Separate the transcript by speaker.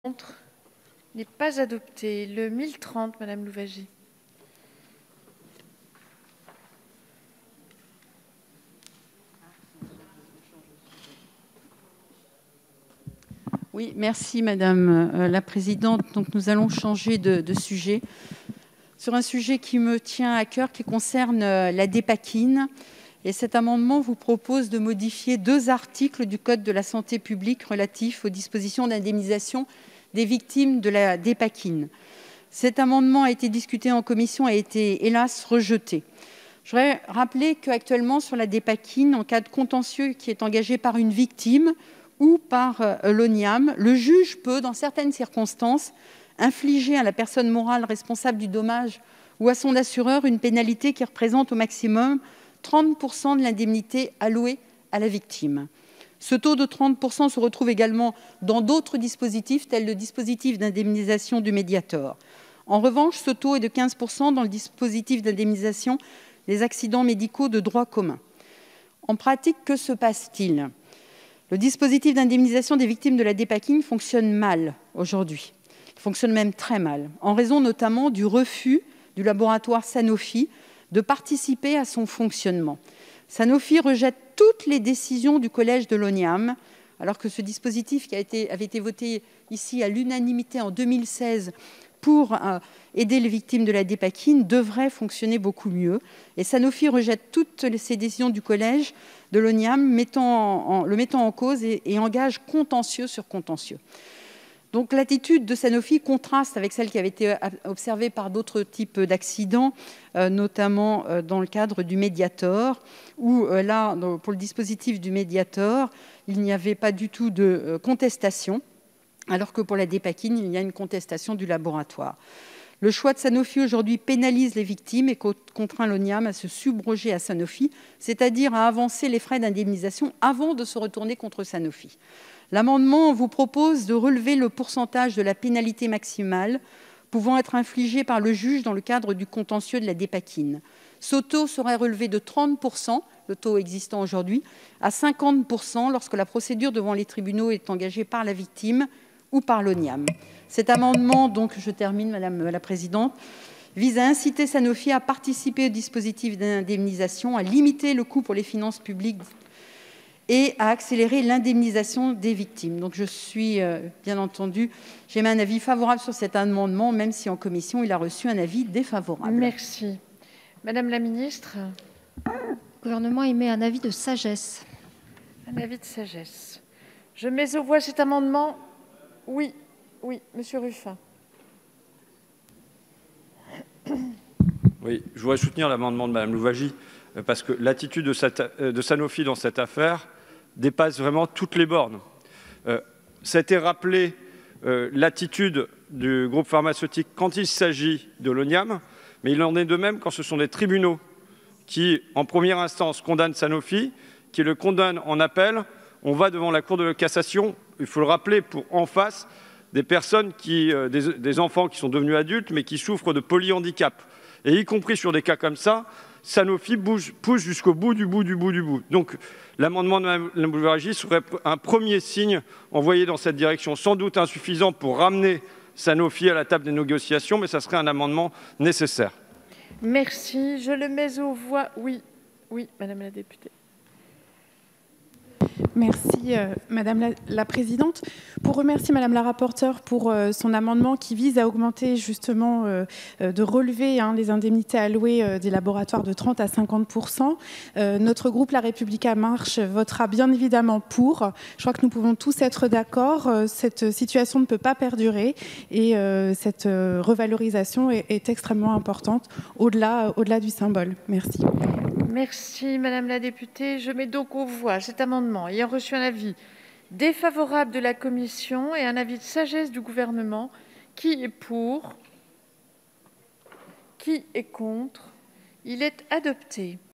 Speaker 1: Contre. N'est pas adopté. Le 1030, Madame Louwagie.
Speaker 2: Oui, merci Madame la Présidente. Donc nous allons changer de sujet sur un sujet qui me tient à cœur, qui concerne la dépakine. Et cet amendement vous propose de modifier 2 articles du Code de la santé publique relatifs aux dispositions d'indemnisation des victimes de la dépakine. Cet amendement a été discuté en commission et a été, hélas, rejeté. Je voudrais rappeler qu'actuellement, sur la dépakine, en cas de contentieux qui est engagé par une victime ou par l'ONIAM, le juge peut, dans certaines circonstances, infliger à la personne morale responsable du dommage ou à son assureur une pénalité qui représente au maximum 30% de l'indemnité allouée à la victime. Ce taux de 30% se retrouve également dans d'autres dispositifs, tels le dispositif d'indemnisation du médiator. En revanche, ce taux est de 15% dans le dispositif d'indemnisation des accidents médicaux de droit commun. En pratique, que se passe-t-il ? Le dispositif d'indemnisation des victimes de la dépakine fonctionne mal aujourd'hui. Il fonctionne même très mal, en raison notamment du refus du laboratoire Sanofi de participer à son fonctionnement. Sanofi rejette toutes les décisions du collège de l'ONIAM, alors que ce dispositif qui avait été voté ici à l'unanimité en 2016 pour aider les victimes de la dépakine devrait fonctionner beaucoup mieux. Et Sanofi rejette toutes ces décisions du collège de l'ONIAM, le mettant en cause et engage contentieux sur contentieux. Donc l'attitude de Sanofi contraste avec celle qui avait été observée par d'autres types d'accidents, notamment dans le cadre du médiator, où là, pour le dispositif du médiator, il n'y avait pas du tout de contestation, alors que pour la dépakine, il y a une contestation du laboratoire. Le choix de Sanofi aujourd'hui pénalise les victimes et contraint l'ONIAM à se subroger à Sanofi, c'est-à-dire à avancer les frais d'indemnisation avant de se retourner contre Sanofi. L'amendement vous propose de relever le pourcentage de la pénalité maximale pouvant être infligée par le juge dans le cadre du contentieux de la dépakine. Ce taux serait relevé de 30%, le taux existant aujourd'hui, à 50% lorsque la procédure devant les tribunaux est engagée par la victime ou par l'ONIAM. Cet amendement, donc, je termine, Madame la Présidente, vise à inciter Sanofi à participer au dispositif d'indemnisation, à limiter le coût pour les finances publiques et à accélérer l'indemnisation des victimes. Donc je suis, bien entendu, j'émets un avis favorable sur cet amendement, même si en commission, il a reçu un avis défavorable.
Speaker 1: Merci. Madame la Ministre.
Speaker 3: Le Gouvernement émet un avis de sagesse.
Speaker 1: Un avis de sagesse. Je mets aux voix cet amendement. Oui, Monsieur Ruffin.
Speaker 4: Oui, je voudrais soutenir l'amendement de Madame Louwagie parce que l'attitude de Sanofi dans cette affaire dépasse vraiment toutes les bornes. Ça a été rappelé l'attitude du groupe pharmaceutique quand il s'agit de l'ONIAM, mais il en est de même quand ce sont des tribunaux qui, en première instance, condamnent Sanofi, qui le condamnent en appel. On va devant la Cour de cassation, il faut le rappeler, pour en face des personnes, des enfants qui sont devenus adultes, mais qui souffrent de polyhandicap. Et y compris sur des cas comme ça, Sanofi pousse jusqu'au bout du bout. Donc l'amendement de Mme Louwagie serait un premier signe envoyé dans cette direction, sans doute insuffisant pour ramener Sanofi à la table des négociations, mais ça serait un amendement nécessaire.
Speaker 1: Merci. Je le mets aux voix. Oui, Madame la députée.
Speaker 5: Merci Madame la Présidente. Pour remercier Madame la rapporteure pour son amendement qui vise à augmenter justement, de relever les indemnités allouées des laboratoires de 30 à 50%. Notre groupe La République En Marche votera bien évidemment pour. Je crois que nous pouvons tous être d'accord. Cette situation ne peut pas perdurer et cette revalorisation est extrêmement importante au-delà du symbole. Merci.
Speaker 1: Merci Madame la députée. Je mets donc aux voix cet amendement ayant reçu un avis défavorable de la commission et un avis de sagesse du gouvernement. Qui est pour ? Qui est contre ? Il est adopté.